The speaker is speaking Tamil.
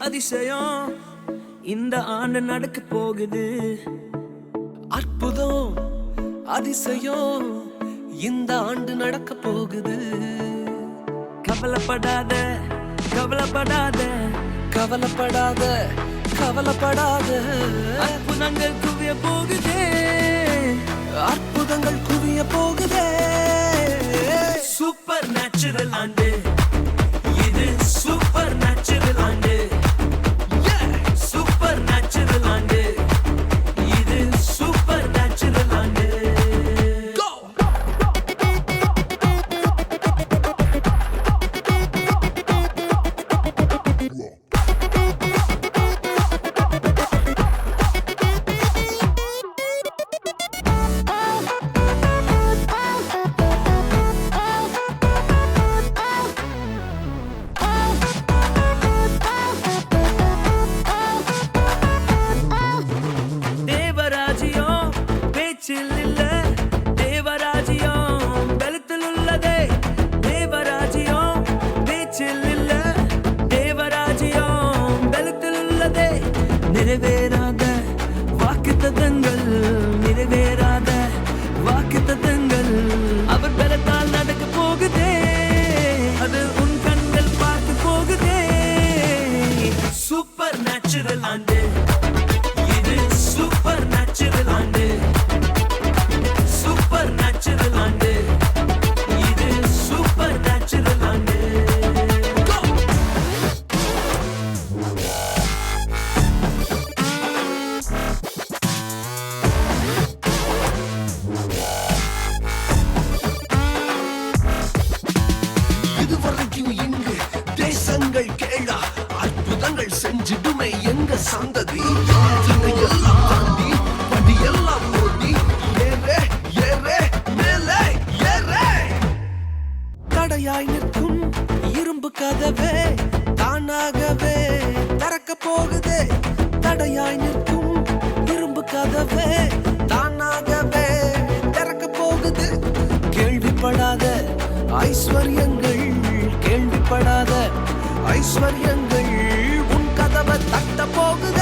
அதிசயம் இந்த ஆண்டு நடக்க போகுது. அற்புதம் அதிசயம் இந்த ஆண்டு நடக்க போகுது. கவலைப்படாத கவலைப்படாத கவலைப்படாத கவலைப்படாத அற்புதங்கள் குவிய போகுதே. அற்புதங்கள் குவிய போகுதே. சூப்பர் நேச்சுரல் ஆண்டு இது. சூப்பர் நேச்சுரல் ஆண்டு. சூப்பர் நேச்சுரல் ஆண்டு இது. சூப்பர் நேச்சுரல் ஆண்டு. இல்ல தேவராஜ்யம் பலத்தில் உள்ளதே. தேவராஜ்யம் பேச்சில் இல்ல தேவராஜ்யம் பலத்தில் உள்ளதே. நிறைவேறாத வாக்குத்தத்தங்கள் நிறைவேறாத வாக்குத்தத்தங்கள் அவர் பலத்தால் நடக்க போகுதே. அது உன் கண்கள் பார்த்து போகுதே. சூப்பர் நேச்சுரல் ஆண்டு இது. சூப்பர் நேச்சுரல் ஆண்டு. சூப்பர் நேச்சுரல் ஆண்டு இது. சூப்பர் நேச்சுரல் ஆண்டு. இதுவரைக்கும் இங்கு தேசங்கள் கேளா அற்புதங்கள் செஞ்சிடுமே எங்க சந்ததி. எல்லாம் தாண்டி படியெல்லாம் ஓடி ஏறே ஏறே மேலே ஏறே. தடையாய் நிற்கும் இரும்பு கதவே தானாகவே திறக்க போகுதே. தடையாய் நிற்கும் இரும்பு கதவே தானாகவே திறக்க போகுது. கேள்விப்படாத ஐஸ்வர்யங்கள் கேள்விப்படாத ஐஸ்வர்யங்கள் உன் கதவை தட்ட போகுது.